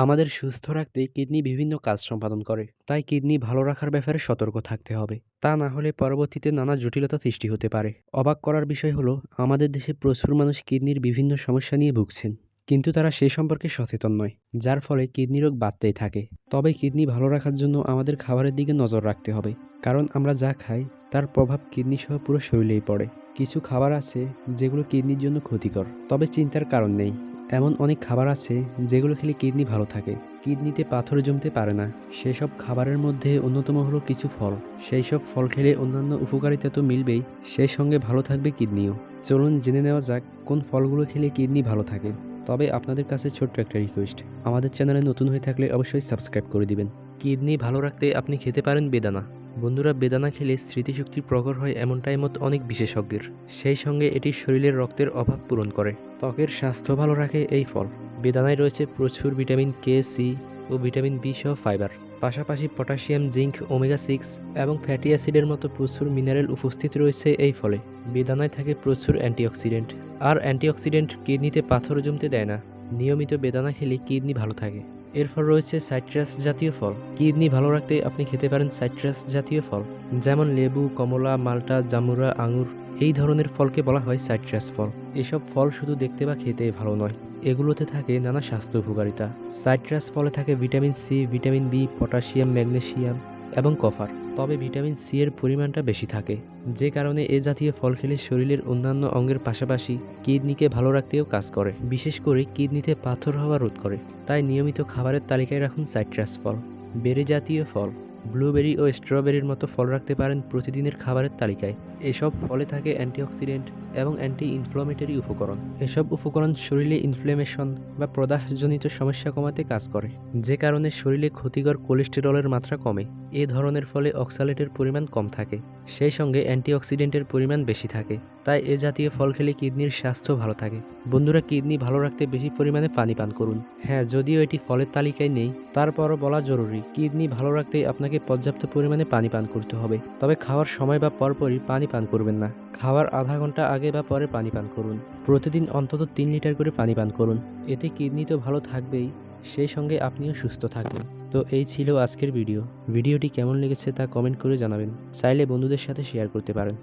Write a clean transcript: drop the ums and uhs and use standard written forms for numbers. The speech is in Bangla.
আমাদের সুস্থ রাখতে কিডনি বিভিন্ন কাজ সম্পাদন করে, তাই কিডনি ভালো রাখার ব্যাপারে সতর্ক থাকতে হবে। তা না হলে পরবর্তীতে নানা জটিলতা সৃষ্টি হতে পারে। অবাক করার বিষয় হলো, আমাদের দেশে প্রচুর মানুষ কিডনির বিভিন্ন সমস্যা নিয়ে ভুগছেন, কিন্তু তারা সে সম্পর্কে সচেতন নয়, যার ফলে কিডনি রোগ বাড়তেই থাকে। তবে কিডনি ভালো রাখার জন্য আমাদের খাবারের দিকে নজর রাখতে হবে, কারণ আমরা যা খাই তার প্রভাব কিডনি সহ পুরো শরীরেই পড়ে। কিছু খাবার আছে যেগুলো কিডনির জন্য ক্ষতিকর, তবে চিন্তার কারণ নেই। এমন অনেক খাবার আছে যেগুলো খেলে কিডনি ভালো থাকে, কিডনিতে পাথর জমতে পারে না। সেসব খাবারের মধ্যে অন্যতম হলো কিছু ফল। সেই সব ফল খেলে অন্যান্য উপকারিতা তো মিলবেই, সেই সঙ্গে ভালো থাকবে কিডনিও। চলুন জেনে নেওয়া যাক কোন ফলগুলো খেলে কিডনি ভালো থাকে। তবে আপনাদের কাছে ছোট্ট একটা রিকোয়েস্ট, আমাদের চ্যানেলে নতুন হয়ে থাকলে অবশ্যই সাবস্ক্রাইব করে দিবেন। কিডনি ভালো রাখতে আপনি খেতে পারেন বেদানা। বন্ধুরা, বেদানা খেলে স্মৃতিশক্তি প্রখর হয় এমনটাই মত অনেক বিশেষজ্ঞের। সেই সঙ্গে এটি শরীরের রক্তের অভাব পূরণ করে, ত্বকের স্বাস্থ্য ভালো রাখে এই ফল। বেদানায় রয়েছে প্রচুর ভিটামিন কে, সি ও ভিটামিন বি সহ ফাইবার, পাশাপাশি পটাশিয়াম, জিঙ্ক, ওমেগা-6 এবং ফ্যাটি অ্যাসিডের মতো প্রচুর মিনারেল উপস্থিত রয়েছে এই ফলে। বেদানায় থাকে প্রচুর অ্যান্টিঅক্সিডেন্ট, আর অ্যান্টিঅক্সিডেন্ট কিডনিতে পাথর জমতে দেয় না। নিয়মিত বেদানা খেলে কিডনি ভালো থাকে। এরপর রয়েছে সাইট্রাস জাতীয় ফল। কিডনি ভালো রাখতে আপনি খেতে পারেন সাইট্রাস জাতীয় ফল, যেমন লেবু, কমলা, মাল্টা, জামুরা, আঙুর। এই ধরনের ফলকে বলা হয় সাইট্রাস ফল। এসব ফল শুধু দেখতে বা খেতে ভালো নয়, এগুলোতে থাকে নানা স্বাস্থ্য উপকারিতা। সাইট্রাস ফলে থাকে vitamin C, vitamin B, potassium, magnesium এবং কপার। তবে ভিটামিন সি এর পরিমাণটা বেশি থাকে, যে কারণে এ জাতীয় ফল খেলে শরীরের অন্যান্য অঙ্গের পাশাপাশি কিডনিকে ভালো রাখতেও কাজ করে, বিশেষ করে কিডনিতে পাথর হওয়া রোধ করে। তাই নিয়মিত খাবারের তালিকায় রাখুন সাইট্রাস ফল। বেরি জাতীয় ফল, ব্লুবেরি ও স্ট্রবেরির মতো ফল রাখতে পারেন প্রতিদিনের খাবারের তালিকায়। এসব ফলে থাকে অ্যান্টিঅক্সিডেন্ট এবং অ্যান্টি ইনফ্লামেটরি উপকরণ। এসব উপকরণ শরীরে ইনফ্লেমেশন বা প্রদাহজনিত সমস্যা কমাতে কাজ করে, যে কারণে শরীরে ক্ষতিকর কোলেস্টেরলের মাত্রা কমে। এ ধরনের ফলে অক্সালেটের পরিমাণ কম থাকে, সেই সঙ্গে অ্যান্টিঅক্সিডেন্টের পরিমাণ বেশি থাকে। তাই এ জাতীয় ফল খেলে কিডনির স্বাস্থ্য ভালো থাকে। বন্ধুরা, কিডনি ভালো রাখতে বেশি পরিমাণে পানি পান করুন। হ্যাঁ, যদিও এটি ফলের তালিকায় নেই, তারপরও বলা জরুরি, কিডনি ভালো রাখতে আপনাকে পর্যাপ্ত পরিমাণে পানি পান করতে হবে। তবে খাওয়ার সময় বা পরপরই পানি পান করবেন না। খাওয়ার আধা ঘন্টা আগে বা পরে পানি পান করুন। প্রতিদিন অন্তত 3 লিটার করে পানি পান করুন। এতে কিডনি তো ভালো থাকবেই, সেই সঙ্গে আপনিও সুস্থ থাকবেন। তো এই ছিল আজকের ভিডিওটি কেমন লেগেছে তা কমেন্ট করে জানাবেন। চাইলে বন্ধুদের সাথে শেয়ার করতে পারেন।